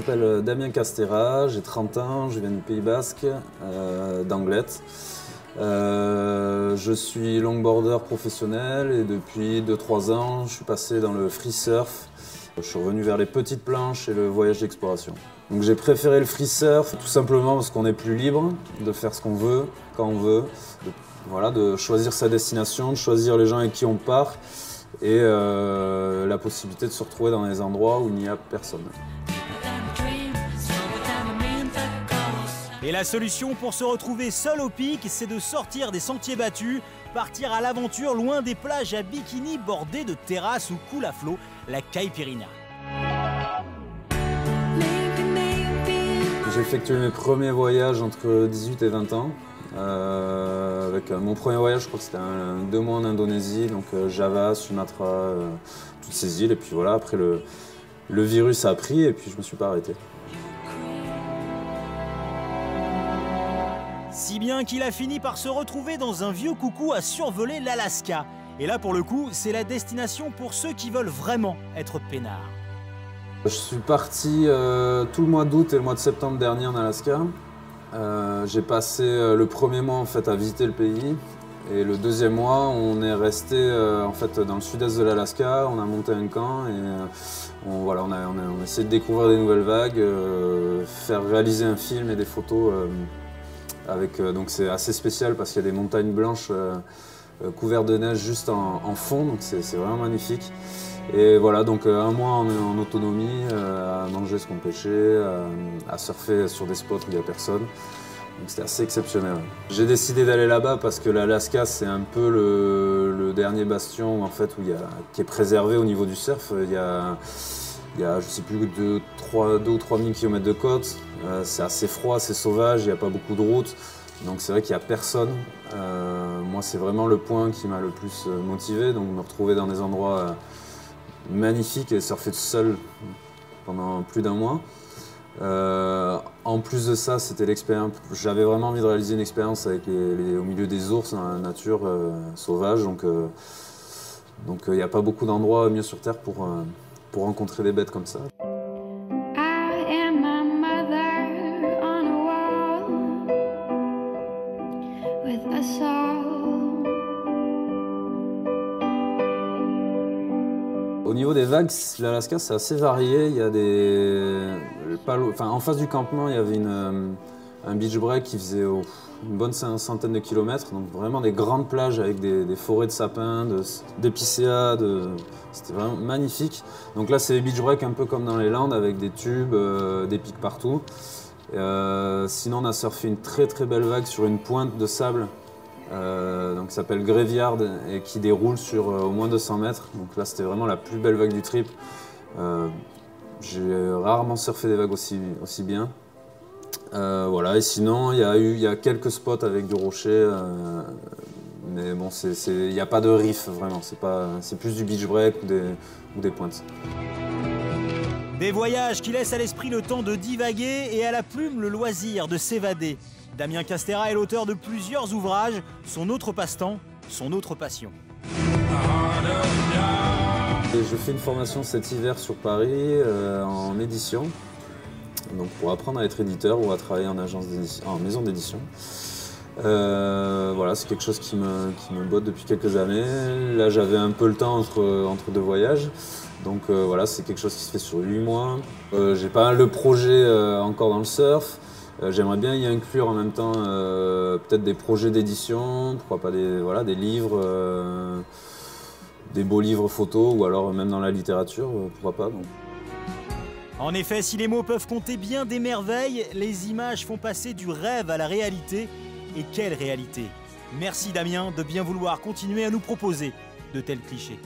m'appelle Damien Castera, j'ai 30 ans, je viens du Pays Basque, d'Anglet. Je suis longboarder professionnel et depuis 2-3 ans, je suis passé dans le free surf. Je suis revenu vers les petites planches et le voyage d'exploration. Donc j'ai préféré le free surf tout simplement parce qu'on est plus libre de faire ce qu'on veut, quand on veut, de choisir sa destination, de choisir les gens avec qui on part et la possibilité de se retrouver dans des endroits où il n'y a personne. Et la solution pour se retrouver seul au pic, c'est de sortir des sentiers battus, partir à l'aventure loin des plages à bikini bordées de terrasses où coule à flot la caipirinha. J'ai effectué mes premiers voyages entre 18 et 20 ans. Avec mon premier voyage, je crois que c'était 2 mois en Indonésie, donc Java, Sumatra, toutes ces îles. Et puis voilà, après le virus a pris et puis je me suis pas arrêté. Si bien qu'il a fini par se retrouver dans un vieux coucou à survoler l'Alaska. Et là, pour le coup, c'est la destination pour ceux qui veulent vraiment être peinards. Je suis parti tout le mois d'août et le mois de septembre dernier en Alaska. J'ai passé le premier mois en fait, à visiter le pays. Et le deuxième mois, on est resté en fait, dans le sud-est de l'Alaska. On a monté un camp et on a essayé de découvrir des nouvelles vagues, faire réaliser un film et des photos. Donc c'est assez spécial parce qu'il y a des montagnes blanches couvertes de neige juste en fond, donc c'est vraiment magnifique. Et voilà, donc un mois en autonomie, à manger ce qu'on pêchait, à surfer sur des spots où il n'y a personne. Donc c'était assez exceptionnel. J'ai décidé d'aller là-bas parce que l'Alaska c'est un peu le dernier bastion en fait, qui est préservé au niveau du surf. Il y a je ne sais plus, 2 ou 3 000 km de côte. C'est assez froid, c'est sauvage, il n'y a pas beaucoup de routes. Donc c'est vrai qu'il n'y a personne. Moi, c'est vraiment le point qui m'a le plus motivé. Donc me retrouver dans des endroits magnifiques et surfer tout seul pendant plus d'1 mois. En plus de ça, c'était l'expérience. J'avais vraiment envie de réaliser une expérience avec au milieu des ours, dans la nature sauvage. Donc il n'y a pas beaucoup d'endroits mieux sur Terre pour rencontrer des bêtes comme ça. Au niveau des vagues, l'Alaska c'est assez varié. Il y a en face du campement, il y avait un beach break qui faisait une bonne centaine de kilomètres, donc vraiment des grandes plages avec des forêts de sapins, d'épicéas, c'était vraiment magnifique. Donc là c'est des beach breaks un peu comme dans les Landes avec des tubes, des pics partout. Sinon on a surfé une très très belle vague sur une pointe de sable qui s'appelle Graveyard et qui déroule sur au moins 200 mètres. Donc là c'était vraiment la plus belle vague du trip. J'ai rarement surfé des vagues aussi bien. Voilà, et sinon il y a quelques spots avec du rocher, mais bon, il n'y a pas de riff vraiment, c'est plus du beach break ou des pointes. Des voyages qui laissent à l'esprit le temps de divaguer et à la plume le loisir de s'évader. Damien Castera est l'auteur de plusieurs ouvrages, son autre passe-temps, son autre passion. Je fais une formation cet hiver sur Paris en édition. Donc pour apprendre à être éditeur ou à travailler en maison d'édition. Voilà, c'est quelque chose qui me botte depuis quelques années. Là j'avais un peu le temps entre 2 voyages. Donc voilà, c'est quelque chose qui se fait sur 8 mois. J'ai pas mal de projets encore dans le surf. J'aimerais bien y inclure en même temps peut-être des projets d'édition, pourquoi pas des livres, des beaux livres photos ou alors même dans la littérature, pourquoi pas. Donc. En effet, si les mots peuvent compter bien des merveilles, les images font passer du rêve à la réalité. Et quelle réalité! Merci Damien de bien vouloir continuer à nous proposer de tels clichés.